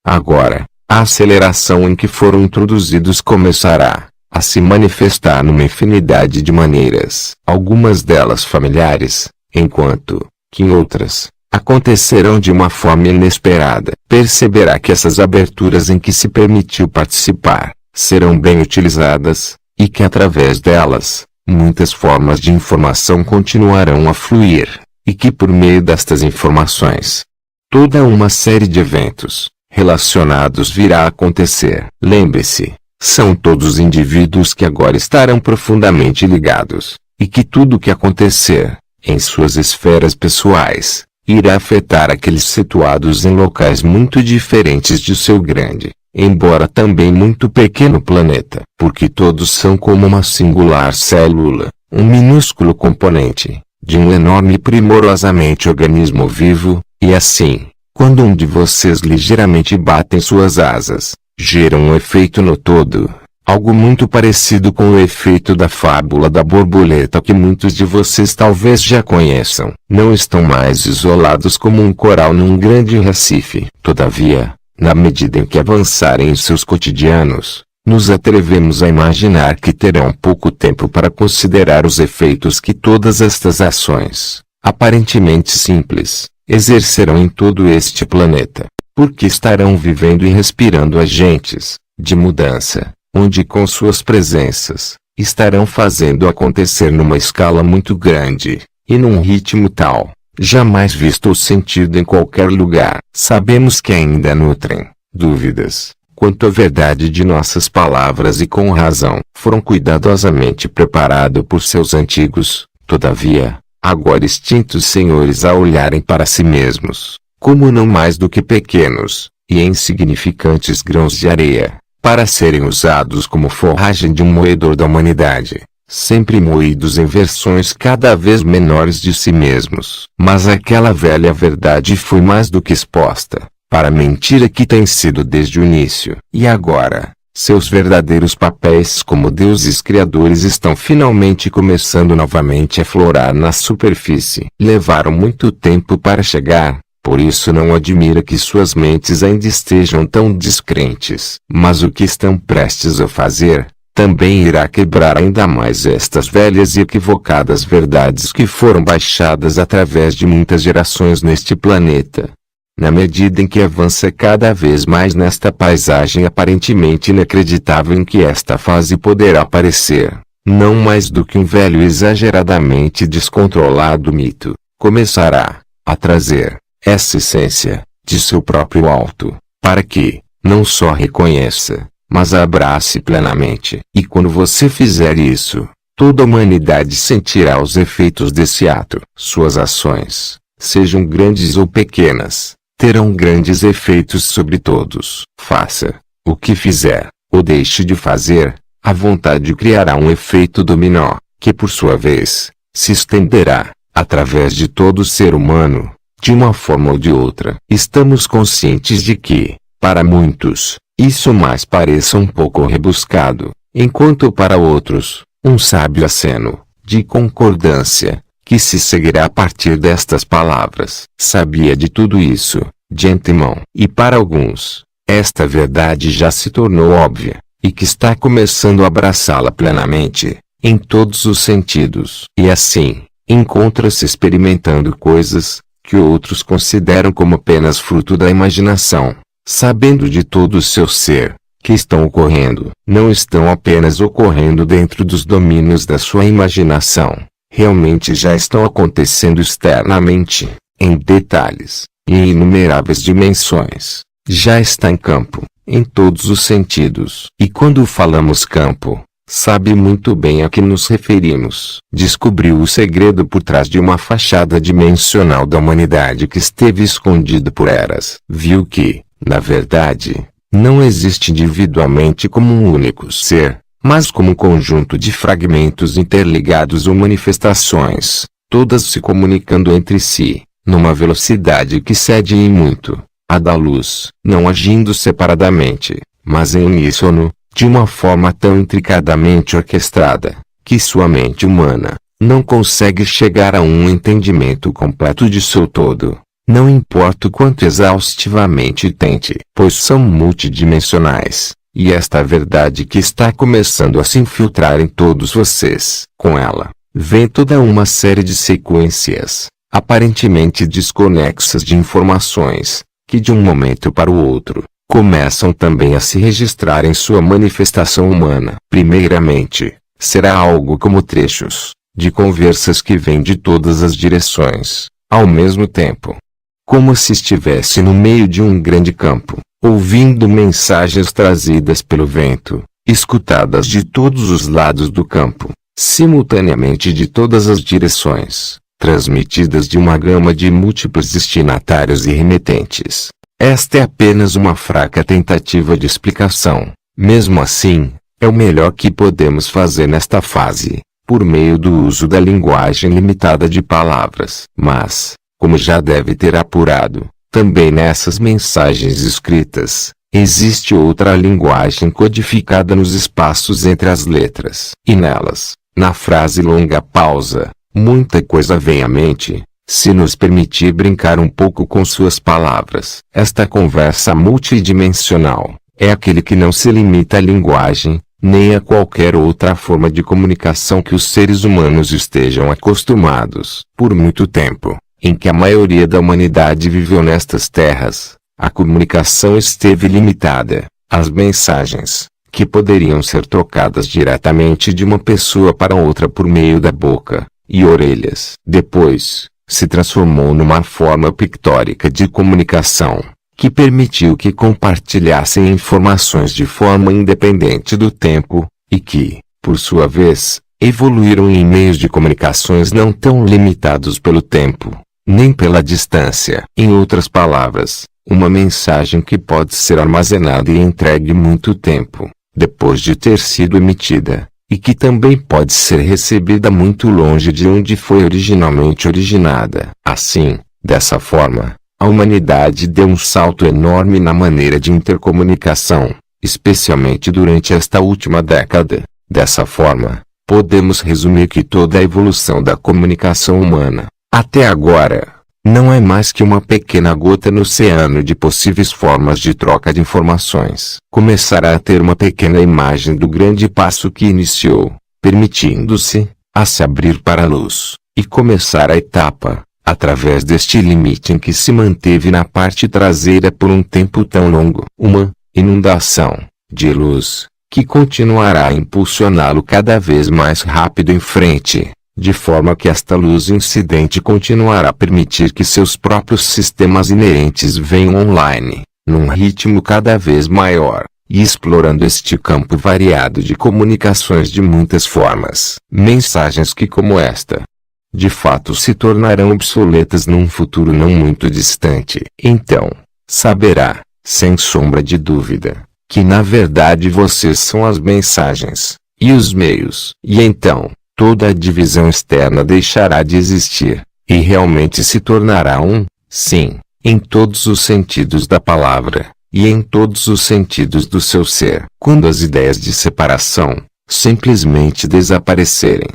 Agora, a aceleração em que foram introduzidos começará a se manifestar numa infinidade de maneiras, algumas delas familiares, enquanto que em outras acontecerão de uma forma inesperada. Perceberá que essas aberturas em que se permitiu participar serão bem utilizadas, e que através delas, muitas formas de informação continuarão a fluir, e que por meio destas informações, toda uma série de eventos relacionados virá a acontecer. Lembre-se, são todos indivíduos que agora estarão profundamente ligados, e que tudo o que acontecer, em suas esferas pessoais, irá afetar aqueles situados em locais muito diferentes de seu grande, embora também muito pequeno planeta, porque todos são como uma singular célula, um minúsculo componente, de um enorme e primorosamente organismo vivo, e assim, quando um de vocês ligeiramente batem suas asas, gera um efeito no todo, algo muito parecido com o efeito da fábula da borboleta que muitos de vocês talvez já conheçam. Não estão mais isolados como um coral num grande recife. Todavia, na medida em que avançarem em seus cotidianos, nos atrevemos a imaginar que terão pouco tempo para considerar os efeitos que todas estas ações, aparentemente simples, exercerão em todo este planeta, porque estarão vivendo e respirando agentes de mudança, onde com suas presenças, estarão fazendo acontecer numa escala muito grande, e num ritmo tal, jamais visto ou sentido em qualquer lugar. Sabemos que ainda nutrem dúvidas quanto à verdade de nossas palavras e com razão foram cuidadosamente preparados por seus antigos, todavia, agora extintos senhores a olharem para si mesmos, como não mais do que pequenos e insignificantes grãos de areia, para serem usados como forragem de um moedor da humanidade, sempre moídos em versões cada vez menores de si mesmos. Mas aquela velha verdade foi mais do que exposta, para a mentira que tem sido desde o início. E agora, seus verdadeiros papéis como deuses criadores estão finalmente começando novamente a florar na superfície. Levaram muito tempo para chegar. Por isso não admira que suas mentes ainda estejam tão descrentes. Mas o que estão prestes a fazer, também irá quebrar ainda mais estas velhas e equivocadas verdades que foram baixadas através de muitas gerações neste planeta. Na medida em que avança cada vez mais nesta paisagem aparentemente inacreditável em que esta fase poderá parecer, não mais do que um velho e exageradamente descontrolado mito, começará a trazer essa essência, de seu próprio alto, para que, não só reconheça, mas a abrace plenamente. E quando você fizer isso, toda a humanidade sentirá os efeitos desse ato. Suas ações, sejam grandes ou pequenas, terão grandes efeitos sobre todos. Faça o que fizer, ou deixe de fazer, a vontade criará um efeito dominó, que por sua vez, se estenderá, através de todo ser humano, de uma forma ou de outra. Estamos conscientes de que, para muitos, isso mais pareça um pouco rebuscado, enquanto para outros, um sábio aceno, de concordância, que se seguirá a partir destas palavras. Sabia de tudo isso, de antemão. E para alguns, esta verdade já se tornou óbvia, e que está começando a abraçá-la plenamente, em todos os sentidos. E assim, encontra-se experimentando coisas que outros consideram como apenas fruto da imaginação, sabendo de todo o seu ser, que estão ocorrendo. Não estão apenas ocorrendo dentro dos domínios da sua imaginação, realmente já estão acontecendo externamente, em detalhes, e em inumeráveis dimensões. Já está em campo, em todos os sentidos. E quando falamos campo, sabe muito bem a que nos referimos. Descobriu o segredo por trás de uma fachada dimensional da humanidade que esteve escondido por eras. Viu que, na verdade, não existe individualmente como um único ser, mas como um conjunto de fragmentos interligados ou manifestações, todas se comunicando entre si, numa velocidade que cede em muito a da luz, não agindo separadamente, mas em uníssono, de uma forma tão intricadamente orquestrada, que sua mente humana não consegue chegar a um entendimento completo de seu todo. Não importa o quanto exaustivamente tente, pois são multidimensionais. E esta verdade que está começando a se infiltrar em todos vocês. Com ela, vem toda uma série de sequências, aparentemente desconexas de informações, que de um momento para o outro, começam também a se registrar em sua manifestação humana. Primeiramente, será algo como trechos de conversas que vêm de todas as direções, ao mesmo tempo. Como se estivesse no meio de um grande campo, ouvindo mensagens trazidas pelo vento, escutadas de todos os lados do campo, simultaneamente de todas as direções, transmitidas de uma gama de múltiplos destinatários e remetentes. Esta é apenas uma fraca tentativa de explicação. Mesmo assim, é o melhor que podemos fazer nesta fase, por meio do uso da linguagem limitada de palavras. Mas, como já deve ter apurado, também nessas mensagens escritas, existe outra linguagem codificada nos espaços entre as letras. E nelas, na frase longa pausa, muita coisa vem à mente, se nos permitir brincar um pouco com suas palavras. Esta conversa multidimensional é aquele que não se limita à linguagem, nem a qualquer outra forma de comunicação que os seres humanos estejam acostumados. Por muito tempo, em que a maioria da humanidade viveu nestas terras, a comunicação esteve limitada. As mensagens, que poderiam ser trocadas diretamente de uma pessoa para outra por meio da boca e orelhas. Depois, se transformou numa forma pictórica de comunicação, que permitiu que compartilhassem informações de forma independente do tempo, e que, por sua vez, evoluíram em meios de comunicações não tão limitados pelo tempo, nem pela distância. Em outras palavras, uma mensagem que pode ser armazenada e entregue muito tempo, depois de ter sido emitida, e que também pode ser recebida muito longe de onde foi originalmente originada. Assim, dessa forma, a humanidade deu um salto enorme na maneira de intercomunicação, especialmente durante esta última década. Dessa forma, podemos resumir que toda a evolução da comunicação humana, até agora, não é mais que uma pequena gota no oceano de possíveis formas de troca de informações. Começará a ter uma pequena imagem do grande passo que iniciou, permitindo-se a se abrir para a luz, e começar a etapa, através deste limite em que se manteve na parte traseira por um tempo tão longo. Uma inundação de luz, que continuará a impulsioná-lo cada vez mais rápido em frente, de forma que esta luz incidente continuará a permitir que seus próprios sistemas inerentes venham online, num ritmo cada vez maior, e explorando este campo variado de comunicações de muitas formas. Mensagens que, como esta, de fato se tornarão obsoletas num futuro não muito distante. Então, saberá, sem sombra de dúvida, que na verdade vocês são as mensagens, e os meios. E então, toda a divisão externa deixará de existir, e realmente se tornará sim, em todos os sentidos da palavra, e em todos os sentidos do seu ser. Quando as ideias de separação, simplesmente desaparecerem,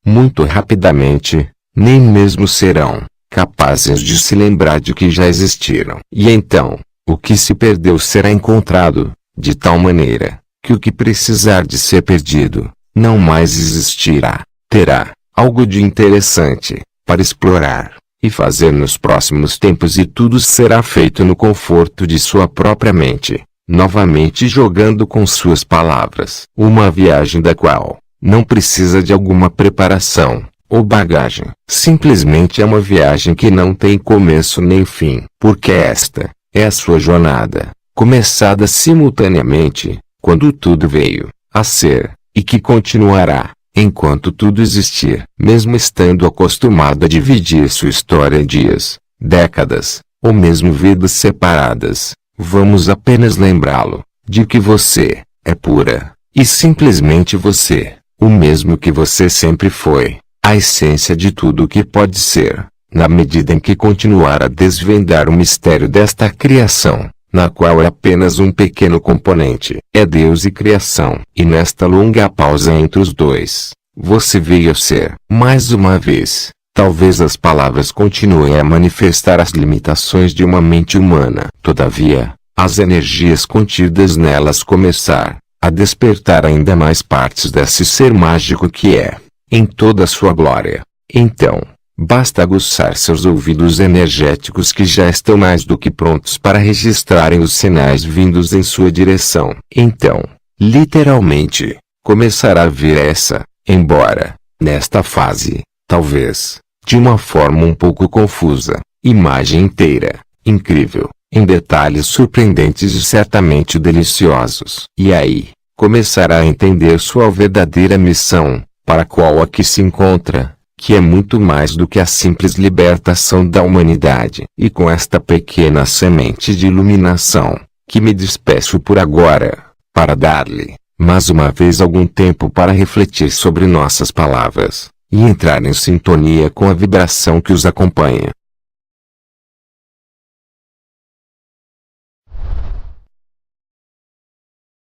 muito rapidamente, nem mesmo serão capazes de se lembrar de que já existiram. E então, o que se perdeu será encontrado, de tal maneira, que o que precisar de ser perdido, não mais existirá. Terá algo de interessante para explorar e fazer nos próximos tempos, e tudo será feito no conforto de sua própria mente, novamente jogando com suas palavras. Uma viagem da qual não precisa de alguma preparação ou bagagem. Simplesmente é uma viagem que não tem começo nem fim, porque esta é a sua jornada, começada simultaneamente, quando tudo veio a ser, e que continuará enquanto tudo existir. Mesmo estando acostumado a dividir sua história em dias, décadas, ou mesmo vidas separadas, vamos apenas lembrá-lo de que você é pura, e simplesmente você, o mesmo que você sempre foi, a essência de tudo o que pode ser, na medida em que continuar a desvendar o mistério desta criação, na qual é apenas um pequeno componente. É Deus e criação. E nesta longa pausa entre os dois, você veio a ser, mais uma vez, Talvez as palavras continuem a manifestar as limitações de uma mente humana. Todavia, as energias contidas nelas começar a despertar ainda mais partes desse ser mágico que é, em toda a sua glória. Então, basta aguçar seus ouvidos energéticos que já estão mais do que prontos para registrarem os sinais vindos em sua direção. Então, literalmente, começará a vir essa, embora, nesta fase, talvez, de uma forma um pouco confusa, imagem inteira, incrível, em detalhes surpreendentes e certamente deliciosos. E aí, começará a entender sua verdadeira missão, para a qual aqui se encontra, que é muito mais do que a simples libertação da humanidade. E com esta pequena semente de iluminação, que me despeço por agora, para dar-lhe, mais uma vez algum tempo para refletir sobre nossas palavras, e entrar em sintonia com a vibração que os acompanha.